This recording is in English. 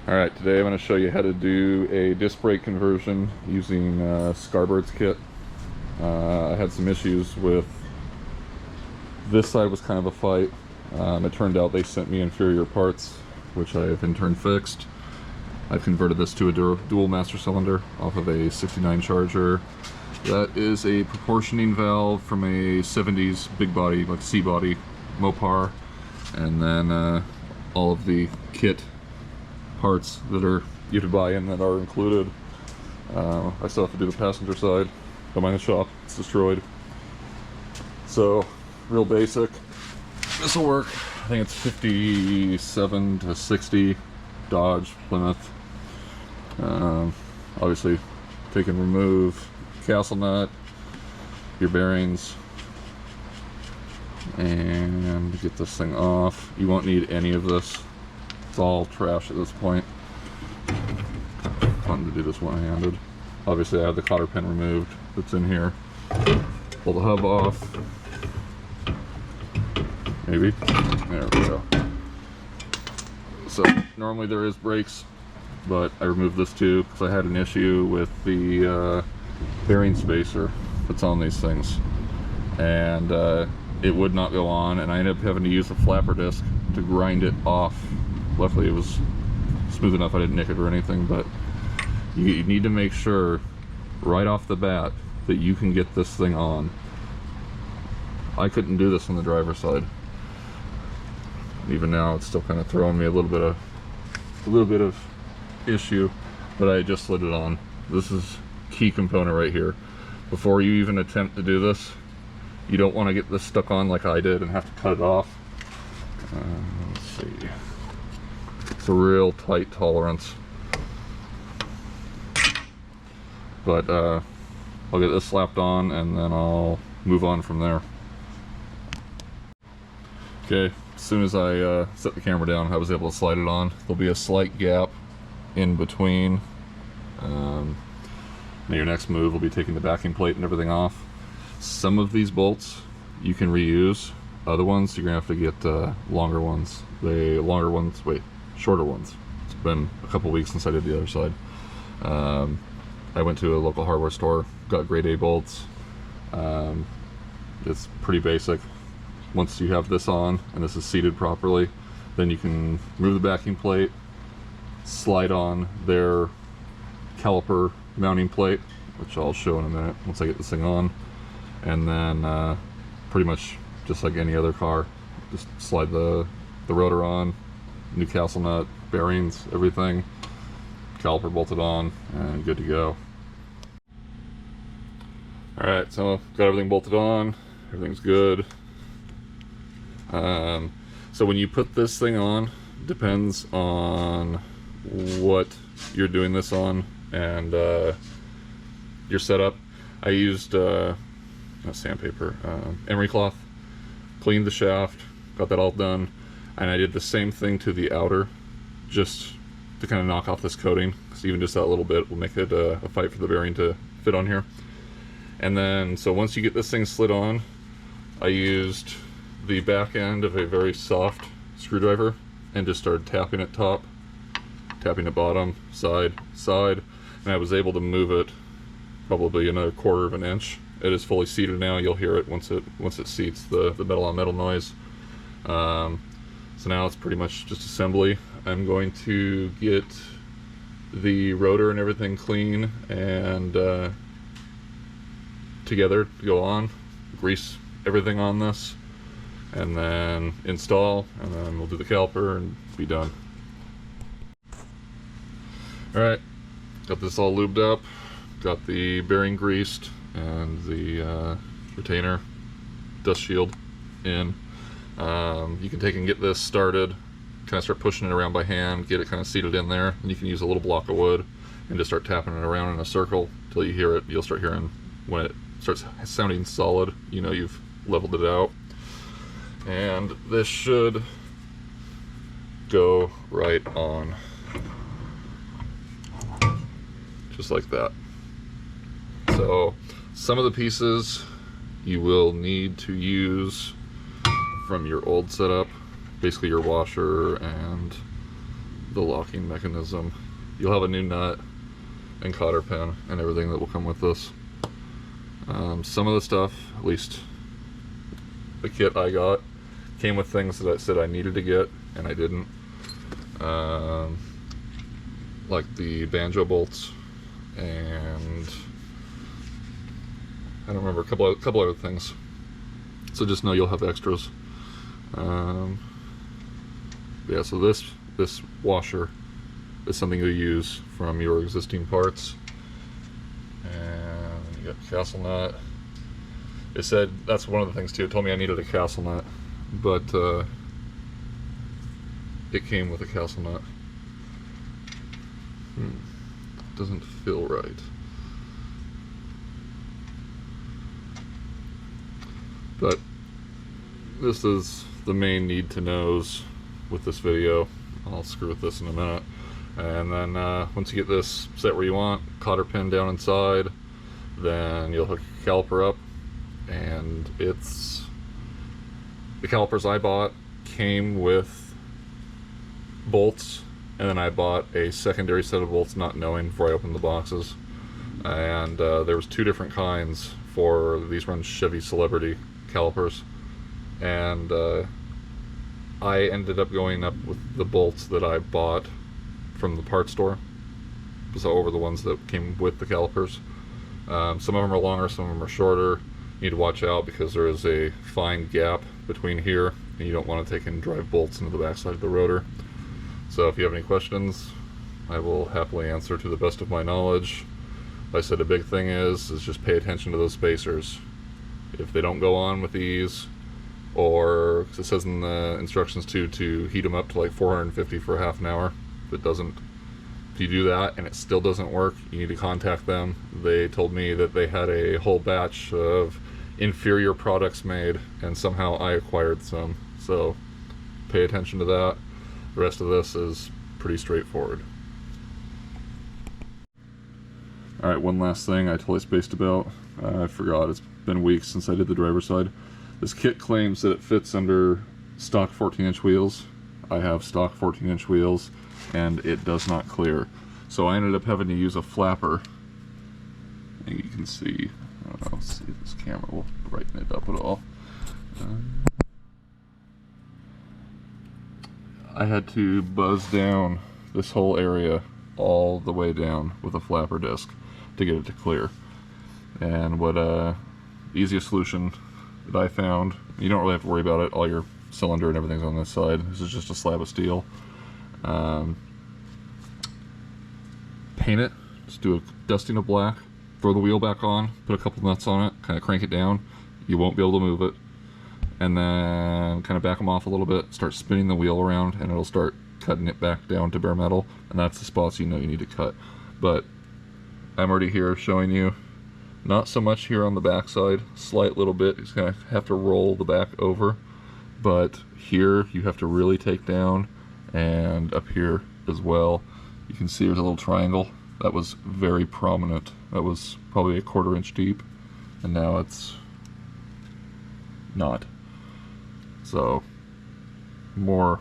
Alright, today I'm going to show you how to do a disc brake conversion using Scarebird's kit. I had some issues with this side. Was kind of a fight. It turned out they sent me inferior parts, which I have in turn fixed. I've converted this to a dual master cylinder off of a 69 Charger. That is a proportioning valve from a 70s big body, like C-body Mopar, and then all of the kit parts that you have to buy in that are included. I still have to do the passenger side. Come in the shop, it's destroyed. So, real basic. This will work. I think it's 57 to 60 Dodge Plymouth. Obviously, take and remove castle nut, your bearings, and get this thing off. You won't need any of this. It's all trash at this point. Fun to do this one-handed. Obviously I have the cotter pin removed that's in here. Pull the hub off. Maybe. There we go. So normally there is brakes, but I removed this too because I had an issue with the bearing spacer that's on these things. And it would not go on, and I ended up having to use a flapper disc to grind it off. Luckily it was smooth enough I didn't nick it or anything, but you need to make sure right off the bat that you can get this thing on. I couldn't do this on the driver's side. Even now it's still kind of throwing me a little bit of issue, but I just slid it on. This is key component right here. Before you even attempt to do this, you don't want to get this stuck on like I did and have to cut it off. Let's see. It's a real tight tolerance, but I'll get this slapped on and then I'll move on from there. Okay, as soon as I set the camera down, I was able to slide it on. There'll be a slight gap in between. Now your next move will be taking the backing plate and everything off. Some of these bolts you can reuse. Other ones you're gonna have to get longer ones. Shorter ones. It's been a couple weeks since I did the other side. I went to a local hardware store, got grade A bolts. It's pretty basic. Once you have this on and this is seated properly, then you can remove the backing plate, slide on their caliper mounting plate, which I'll show in a minute once I get this thing on, and then pretty much just like any other car, just slide the rotor on, new castle nut, bearings, everything, caliper bolted on, and good to go. Alright, so got everything bolted on, everything's good. So when you put this thing on, depends on what you're doing this on and your setup. I used not sandpaper, emery cloth, cleaned the shaft, got that all done. And I did the same thing to the outer, just to kind of knock off this coating, because even just that little bit will make it a fight for the bearing to fit on here. And then, so once you get this thing slid on, I used the back end of a very soft screwdriver and just started tapping at top, tapping at bottom, side, and I was able to move it probably another 1/4 of an inch. It is fully seated now. You'll hear it once it seats, the metal on metal noise. So now it's pretty much just assembly. I'm going to get the rotor and everything clean and together to go on, grease everything on this, and then install, and then we'll do the caliper and be done. Alright, got this all lubed up, got the bearing greased and the retainer dust shield in. You can take and get this started, kind of start pushing it around by hand, get it kind of seated in there, and you can use a little block of wood and just start tapping it around in a circle till you hear it. You'll start hearing when it starts sounding solid, you know you've leveled it out. And this should go right on, just like that. So some of the pieces you will need to use from your old setup, basically your washer and the locking mechanism. You'll have a new nut and cotter pin and everything that will come with this. Some of the stuff, at least the kit I got, came with things that I said I needed to get and I didn't. Like the banjo bolts, and I don't remember, a couple other things. So just know you'll have extras. Yeah, so this washer is something you use from your existing parts. And you got castle nut. It said, that's one of the things too, it told me I needed a castle nut, but it came with a castle nut. Doesn't feel right. But this is the main need to knows with this video. I'll screw with this in a minute. And then once you get this set where you want, cotter pin down inside, then you'll hook your caliper up. And it's, the calipers I bought came with bolts, and then I bought a secondary set of bolts not knowing before I opened the boxes. And there was two different kinds for these, run Chevy Celebrity calipers, and I ended up going up with the bolts that I bought from the parts store, so over the ones that came with the calipers. Some of them are longer, some of them are shorter. You need to watch out because there is a fine gap between here, and you don't want to take and drive bolts into the backside of the rotor. So if you have any questions, I will happily answer to the best of my knowledge. Like I said, a big thing is just pay attention to those spacers. If they don't go on with these, or it says in the instructions too to heat them up to like 450 for a half an hour. If you do that and it still doesn't work, you need to contact them. They told me that they had a whole batch of inferior products made, and somehow I acquired some. So pay attention to that. The rest of this is pretty straightforward. Alright, one last thing I totally spaced about. I forgot, it's been weeks since I did the driver's side. This kit claims that it fits under stock 14-inch wheels. I have stock 14-inch wheels, and it does not clear. So I ended up having to use a flapper. And you can see, I don't know, let's see if this camera will brighten it up at all. I had to buzz down this whole area all the way down with a flapper disc to get it to clear. And what easiest solution that I found, you don't really have to worry about it, all your cylinder and everything's on this side. This is just a slab of steel. Paint it, just do a dusting of black, throw the wheel back on, put a couple nuts on it, kind of crank it down. You won't be able to move it. And then kind of back them off a little bit, start spinning the wheel around, and it'll start cutting it back down to bare metal. And that's the spots you know you need to cut. But I'm already here showing you, not so much here on the back side, slight little bit. You're just gonna have to roll the back over. But here you have to really take down, and up here as well. You can see there's a little triangle that was very prominent. That was probably a 1/4 inch deep, and now it's not. So more